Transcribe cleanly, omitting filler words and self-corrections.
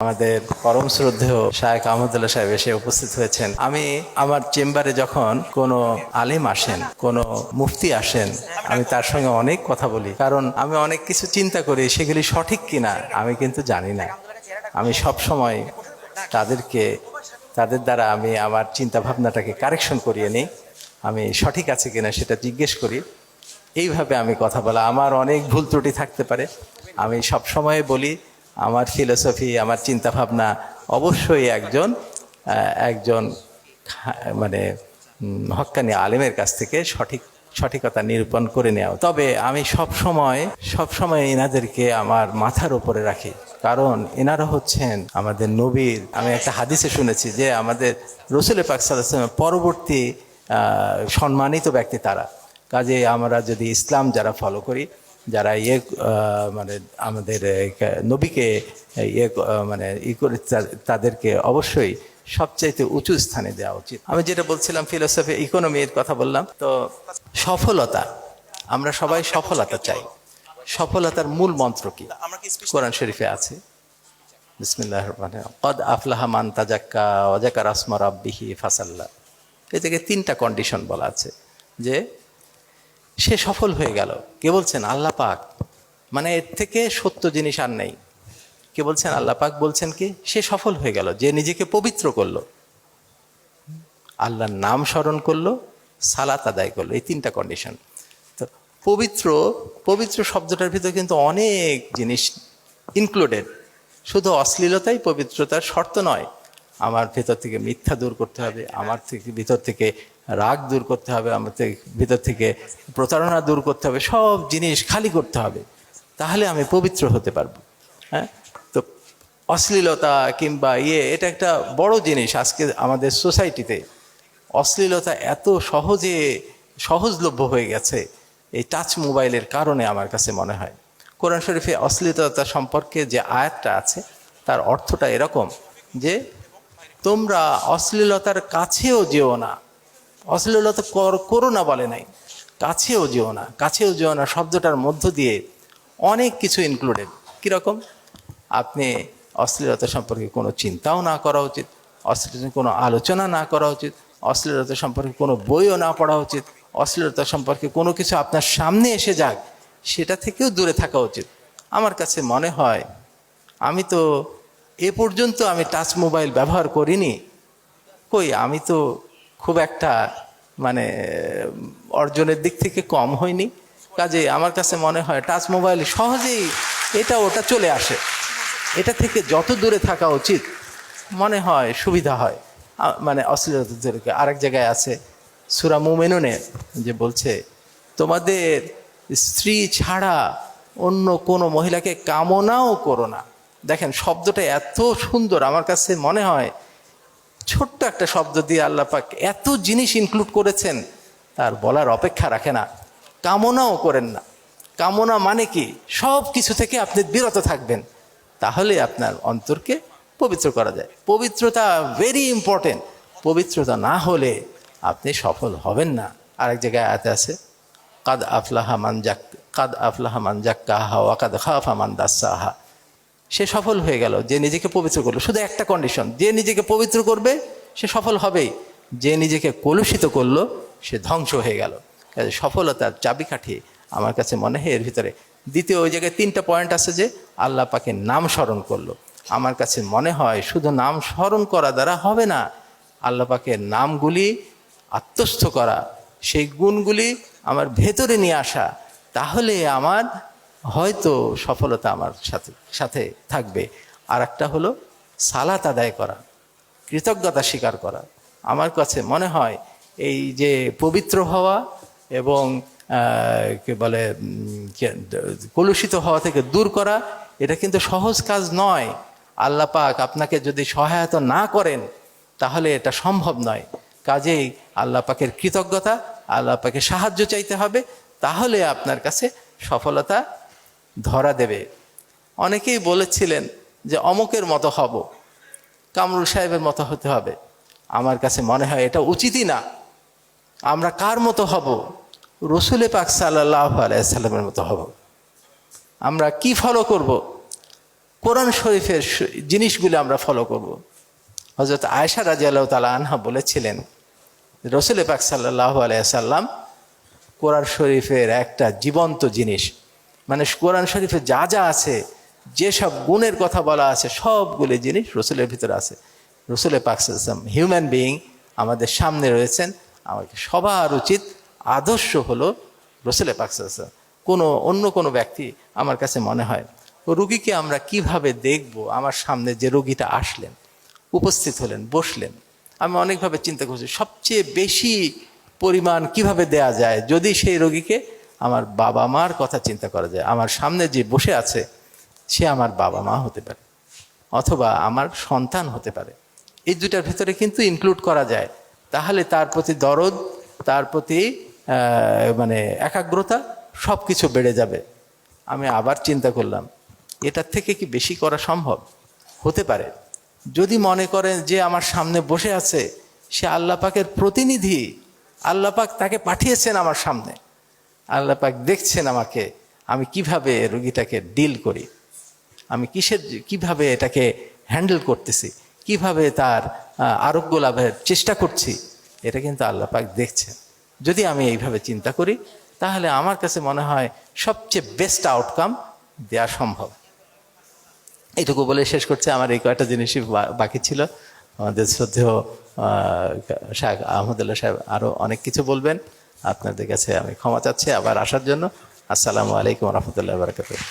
আমাদের পরম শ্রদ্ধেয় শায়েখ আহমদুল্লাহ সাহেব এসে উপস্থিত হয়েছেন। আমি আমার চেম্বারে যখন কোনো আলেম আসেন, কোনো মুফতি আসেন, আমি তার সঙ্গে অনেক কথা বলি, কারণ আমি অনেক কিছু চিন্তা করি, সেগুলি সঠিক কিনা আমি কিন্তু জানি না। আমি সব সময় তাদের দ্বারা আমি আমার চিন্তা ভাবনাটাকে কারেকশন করিয়ে নিই, আমি সঠিক আছে কিনা সেটা জিজ্ঞেস করি। এইভাবে আমি কথা বলা, আমার অনেক ভুল ত্রুটি থাকতে পারে। আমি সব সময় বলি আমার ফিলোসফি, আমার চিন্তা ভাবনা অবশ্যই একজন মানে হক্কানি আলেমের কাছ থেকে সঠিকতা নিরূপণ করে নেওয়া। তবে আমি সব সময় এনাদেরকে আমার মাথার উপরে রাখি, কারণ এনারা হচ্ছেন আমাদের নবীর। আমি একটা হাদিসে শুনেছি যে আমাদের রসুল পাক সাল্লাল্লাহু আলাইহি ওয়াসাল্লাম পরবর্তী সম্মানিত ব্যক্তি তারা। কাজে আমরা যদি ইসলাম যারা ফলো করি, যারা মানে আমাদের নবীকে করে, তাদেরকে অবশ্যই সবচাইতে উঁচু স্থানে দেওয়া উচিত। আমি যেটা বলছিলাম ফিলোসফি ইকোনমির কথা বললাম, তো সফলতা, আমরা সবাই সফলতা চাই। সফলতার মূল মন্ত্র কি? কোরআন শরীফে আছে, বিসমিল্লাহির রহমানির রহিম, ক্বাদ আফলাহা মান তাযাক্কা ওয়া যাকারা আসমা রাব্বিহি ফাসাল্লা। এ থেকে 3টা কন্ডিশন বলা আছে যে সে সফল হয়ে গেল। কে বলছেন? আল্লাহ পাক। মানে এর থেকে সত্য জিনিস আর নেই। কে বলছেন? আল্লাহ পাক বলছেন কি? সে সফল হয়ে গেল যে নিজেকে পবিত্র করলো, আল্লাহর নাম স্মরণ করলো, সালাত আদায় করলো। এই 3টা কন্ডিশন। তো পবিত্র শব্দটার ভিতরে কিন্তু অনেক জিনিস ইনক্লুডেড। শুধু অশ্লীলতাই পবিত্রতার শর্ত নয়। আমার ভেতর থেকে মিথ্যা দূর করতে হবে, আমার ভিতর থেকে রাগ দূর করতে হবে, আমার ভিতর থেকে প্রতারণা দূর করতে হবে, সব জিনিস খালি করতে হবে, তাহলে আমি পবিত্র হতে পারবো। হ্যাঁ, তো অশ্লীলতা কিংবা এটা একটা বড় জিনিস। আজকে আমাদের সোসাইটিতে অশ্লীলতা এত সহজলভ্য হয়ে গেছে এই টাচ মোবাইলের কারণে। আমার কাছে মনে হয় কোরআন শরীফে অশ্লীলতা সম্পর্কে যে আয়াতটা আছে তার অর্থটা এরকম যে তোমরা অশ্লীলতার কাছেও যেও না। অশ্লীলতা করো না বলে নাই, কাছেও যেও না। কাছেও যেও না শব্দটার মধ্য দিয়ে অনেক কিছু ইনক্লুডেড। কীরকম? আপনি অশ্লীলতা সম্পর্কে কোনো চিন্তাও না করা উচিত, অশ্লীলতা কোনো আলোচনা না করা উচিত, অশ্লীলতা সম্পর্কে কোনো বইও না পড়া উচিত, অশ্লীলতা সম্পর্কে কোনো কিছু আপনার সামনে এসে যাক সেটা থেকেও দূরে থাকা উচিত। আমার কাছে মনে হয় আমি তো এ পর্যন্ত আমি টাচ মোবাইল ব্যবহার করিনি। আমি তো খুব একটা মানে অর্জনের দিক থেকে কম হয়নি। কাজে আমার কাছে মনে হয় টাচ মোবাইল সহজেই এটা ওটা চলে আসে, এটা থেকে যত দূরে থাকা উচিত মনে হয় সুবিধা হয়। মানে অশ্লীলতা দূরে। আরেক জায়গায় আছে সূরা মুমিনুনে যে বলছে তোমাদের স্ত্রী ছাড়া অন্য কোনো মহিলাকে কামনাও করো না। দেখেন শব্দটা এত সুন্দর, আমার কাছে মনে হয় ছোট্ট একটা শব্দ দিয়ে আল্লাহ পাক এত জিনিস ইনক্লুড করেছেন, তার বলার অপেক্ষা রাখে না। কামনাও করেন না। কামনা মানে কি? সব কিছু থেকে আপনি বিরত থাকবেন, তাহলে আপনার অন্তরকে পবিত্র করা যায়। পবিত্রতা ভেরি ইম্পর্টেন্ট। পবিত্রতা না হলে আপনি সফল হবেন না। আরেক জায়গায় আয়াতে আছে কাদ আফলাহা মান জাক্কাহা ওয়া কাদ খাফা মান দাসসাহা। সে সফল হয়ে গেল যে নিজেকে পবিত্র করলো। শুধু একটা কন্ডিশন, যে নিজেকে পবিত্র করবে সে সফল হবেই, যে নিজেকে কলুষিত করলো সে ধ্বংস হয়ে গেল। সফলতার চাবিকাঠি আমার কাছে মনে হয় এর ভিতরে। দ্বিতীয়, ওই জায়গায় 3টা পয়েন্ট আছে যে আল্লাহ পাকের নাম স্মরণ করলো। আমার কাছে মনে হয় শুধু নাম স্মরণ করা দ্বারা হবে না, আল্লাহ পাকের নামগুলি আত্মস্থ করা, সেই গুণগুলি আমার ভেতরে নিয়ে আসা, তাহলে আমার হয়তো সফলতা আমার সাথে থাকবে। আর একটা হলো সালাত আদায় করা, কৃতজ্ঞতা স্বীকার করা। আমার কাছে মনে হয় এই যে পবিত্র হওয়া এবং কে বলে কলুষিত হওয়া থেকে দূর করা, এটা কিন্তু সহজ কাজ নয়। আল্লাহ পাক আপনাকে যদি সহায়তা না করেন তাহলে এটা সম্ভব নয়। কাজেই আল্লাহ পাকের কৃতজ্ঞতা, আল্লাহ পাকের সাহায্য চাইতে হবে, তাহলে আপনার কাছে সফলতা ধরা দেবে। অনেকেই বলেছিলেন যে অমুকের মতো হব, কামরুল সাহেবের মতো হতে হবে। আমার কাছে মনে হয় এটা উচিতই না। আমরা কার মতো হব? রসুল পাক সাল্লাল্লাহু আলাইহি সাল্লামের মতো হব। আমরা কি ফলো করব? কোরআন শরীফের জিনিসগুলো আমরা ফলো করব। হযরত আয়েশা রাদিয়াল্লাহু তাআলা আনহা বলেছিলেন, রাসূল পাক সাল্লাল্লাহু আলাইহি সাল্লাম কোরআন শরীফের একটা জীবন্ত জিনিস, মানে কোরআন শরীফে যা যা আছে, যেসব গুণের কথা বলা আছে সবগুলো জিনিস রসুলের ভিতরে আছে। রসুল পাক সাল্লাল্লাহু আলাইহি ওয়াসাল্লাম হিউম্যান বিইং আমাদের সামনে রয়েছেন, আমাকে সবার উচিত আদর্শ হলো রসুল পাক সাল্লাল্লাহু আলাইহি ওয়াসাল্লাম। অন্য কোনো ব্যক্তি আমার কাছে মনে হয়, রুগীকে আমরা কিভাবে দেখব? আমার সামনে যে রোগীটা আসলেন, উপস্থিত হলেন, বসলেন, আমি অনেকভাবে চিন্তা করছি সবচেয়ে বেশি পরিমাণ কিভাবে দেয়া যায়। যদি সেই রোগীকে আমার বাবা মার কথা চিন্তা করা যায়, আমার সামনে যে বসে আছে সে আমার বাবা মা হতে পারে, অথবা আমার সন্তান হতে পারে, এই দুটার ভিতরে কিন্তু ইনক্লুড করা যায়। তাহলে তার প্রতি দরদ, তার প্রতি মানে একাগ্রতা সব কিছু বেড়ে যাবে। আমি আবার চিন্তা করলাম, এটার থেকে কি বেশি করা সম্ভব? হতে পারে। যদি মনে করেন যে আমার সামনে বসে আছে সে আল্লাহ পাকের প্রতিনিধি, আল্লাহ পাক তাকে পাঠিয়েছেন আমার সামনে, আল্লাহ পাক দেখছেন আমাকে, আমি কিভাবে রোগীটাকে ডিল করি, আমি কিভাবে এটাকে হ্যান্ডেল করতেছি, কিভাবে তার আরোগ্য লাভের চেষ্টা করছি, এটা কিন্তু আল্লাহ পাক দেখছেন। যদি আমি এইভাবে চিন্তা করি তাহলে আমার কাছে মনে হয় সবচেয়ে বেস্ট আউটকাম দেওয়া সম্ভব। এইটুকু বলে শেষ করছে। আমার এই কয়েকটা জিনিসই বাকি ছিল। আমাদের শ্রদ্ধেয় শাহ আহমদুল্লাহ সাহেব আরও অনেক কিছু বলবেন। আপনাদের কাছে আমি ক্ষমা চাচ্ছি আবার আসার জন্য। আসসালামু আলাইকুম ওয়া রাহমাতুল্লাহি ওয়া বারাকাতুহু।